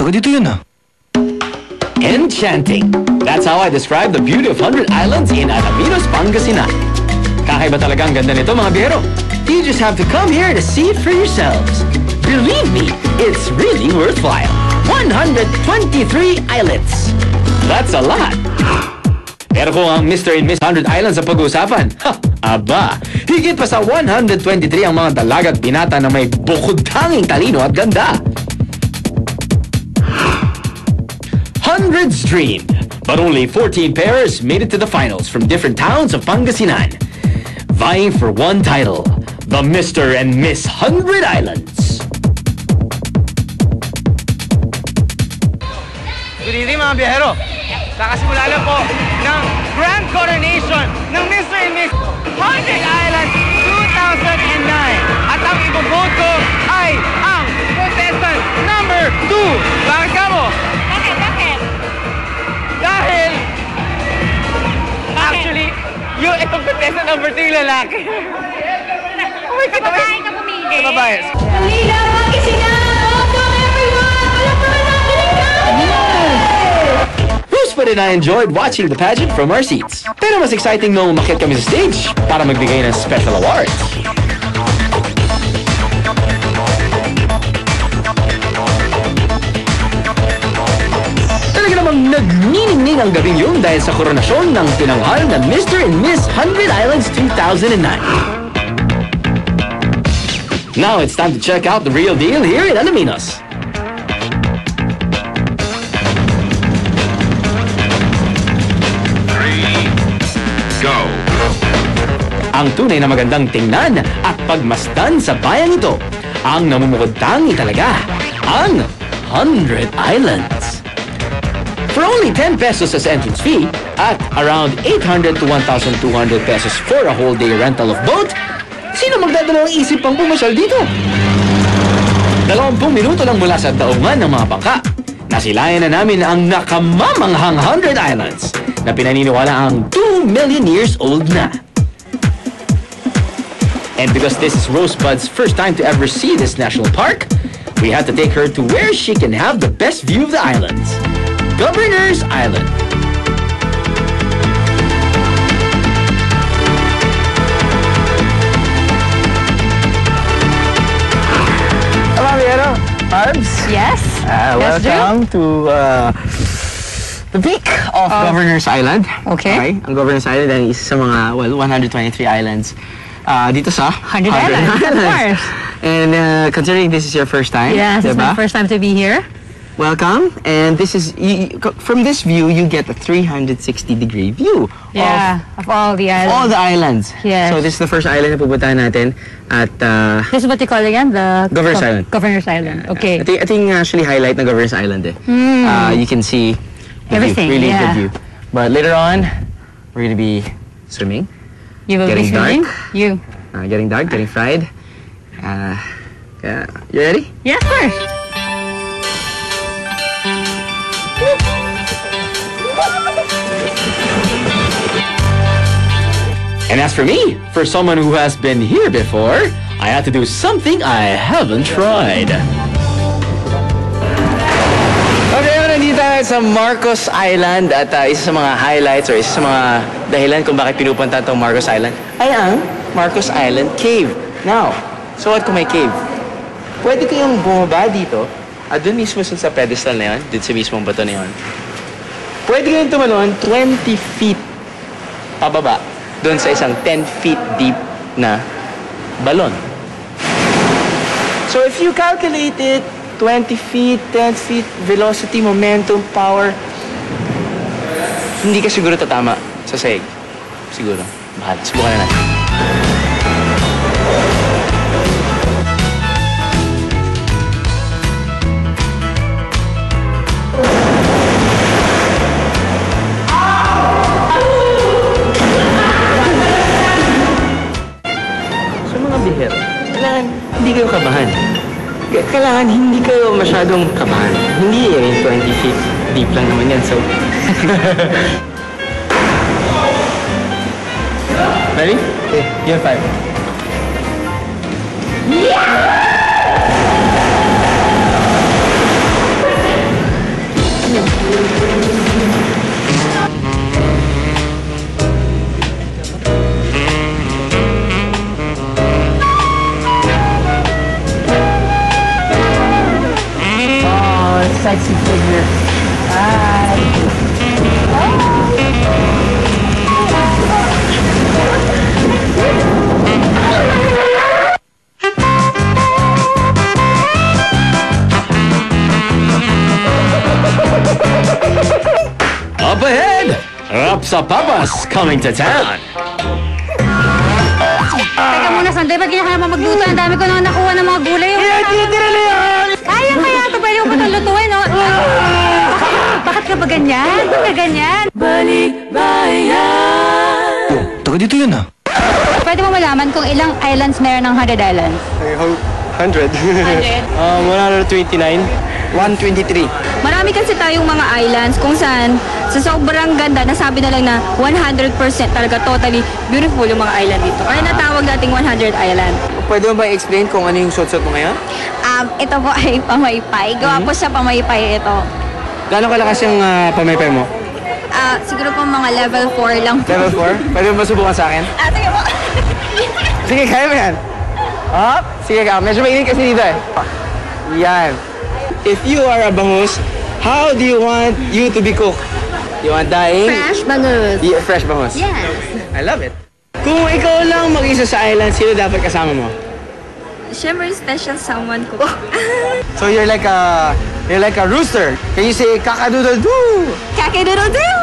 taga dito yun ah. Enchanting. That's how I describe the beauty of 100 Islands in Alaminos, Pangasinan. Kakaiba talaga ang ganda nito, mga biyero. You just have to come here to see it for yourselves. Believe me, it's really worthwhile. 123 islets. That's a lot. Pero kung ang Mr. and Miss 100 Islands ang pag-uusapan, aba, higit pa sa 123 ang mga dalagat binata na may bukod-tanging talino at ganda. Hundreds dreamed, but only 14 pairs made it to the finals from different towns of Pangasinan, vying for one title, the Mr. and Miss 100 Islands. Good evening, mga biyahero. Kakasimula lang po ng Grand Coronation ng Mr. and Miss 100 Islands 2009. At ang iboboto ay ang contestant number 2. Bakit ka mo? Bakit? Dahil, actually, yung itong contestant number 2 yung lalaki. Oh my God, Babae ka pumili. babae. Pamilya, Pangasinan! Welcome everyone! Palakpakan natin ikaw! Roosebud and I enjoyed watching the pageant from our seats. Pero mas exciting nung umakyat kami sa stage para magbigay ng special awards. Talaga namang nagniningning ang gabing yun dahil sa koronasyon ng tinanghal na Mr. and Miss 100 Islands 2009. Now it's time to check out the real deal here in Alaminos. Go! Ang tunay na magandang tingnan at pagmasdan sa bayang ito, ang namumukod-tangi talaga, ang 100 Islands. For only 10 pesos as entrance fee at around 800 to 1,200 pesos for a whole day rental of boat, sino magdadalawang isip pang pumasyal dito? 20 minuto lang mula sa daungan ng mga bangka. Nasilayan na namin ang nakamamanghang 100 Islands na pinaniniwala ang 2 million years old na. And because this is Rosebud's first time to ever see this national park, we had to take her to where she can have the best view of the islands, Governor's Island. Hello, biyahero. Barbs? Yes? Welcome to the peak of Governor's Island. Okay. Ang Governor's Island ay isa sa mga, 123 islands dito sa 100 Islands, of course. And considering this is your first time, Yes, it's my diba? first time to be here. Welcome. And this is, from this view, you get a 360-degree view Of all the islands. of all the islands. Yes. So this is the first island na pupuntahan natin at This is what you call again? The Governor's Island. Governor's Island. Okay. I think actually highlight ng Governor's Island eh. You can see the Everything, view, really yeah. good view. But later on, we're gonna be swimming, You will Getting be swimming? dark. You. getting dark, getting fried. Yeah, you ready? Yeah, of course. And as for me, for someone who has been here before, I had to do something I haven't tried. Okay, nandito tayo sa Marcos Island at isa sa mga highlights or isa sa mga dahilan kung bakit pinupunta itong Marcos Island ay ang Marcos Island Cave. Now, suot ko may cave. Pwede kayong bumaba dito at dun mismo sa pedestal na yun, dun sa mismong bato na yun. Pwede kayong tumalon 20 feet pababa dun sa isang 10 feet deep na balon. So if you calculate it, 20 feet, 10 feet, velocity, momentum, power, hindi ka siguro tatama sa sahig. Siguro. Bahala. Subukan na natin. Sa mga bihero, kailangan hindi kayo kabahan. Kailangan hindi kayo masyadong kabahan. Hindi eh, 20 feet deep lang naman yan, so... Ready? Okay, you have 5. outside seafood here. Bye. Up ahead, Rapsapapas coming to town. Teka muna, Sunday. Ba't ganyan ka naman magluto? Ang dami ko na nakuha ng mga gulay. Tira na yan! Kaya ito. Pwede mo ba itong lutuin, no? Bakit ka ba ganyan? Bakit ka ganyan? Taga dito yun ah. Pwede mo malaman kung ilang islands meron ng 100 islands? 100. 129. 123. Marami kasi tayong mga islands kung saan sa sobrang ganda, nasabi na lang na 100% talaga totally beautiful yung mga island dito. Kaya natawag nating 100 island. Pwede mo ba i-explain kung ano yung suot-suot mo ngayon? Ito po ay pamaypay. Gawa po siya pamaypay ito. Gano'ng kalakas yung pamaypay mo? Siguro po mga level 4 lang. Level 4? Pwede mo ba subukan sa akin? Sige po. Sige, kaya mo yan. Up? Sige ka. Medyo mainit kasi dito eh. Yan. If you are a bangus, how do you want you to be cooked? You want dying? Fresh bangus. Yeah, fresh bangus. Yes. I love it. Kung ikaw lang mag-isa sa island, sino dapat kasama mo? Siyempre special someone ko. So you're like a rooster. Can you say kakadoodle-doo? Kakidoodle-doo!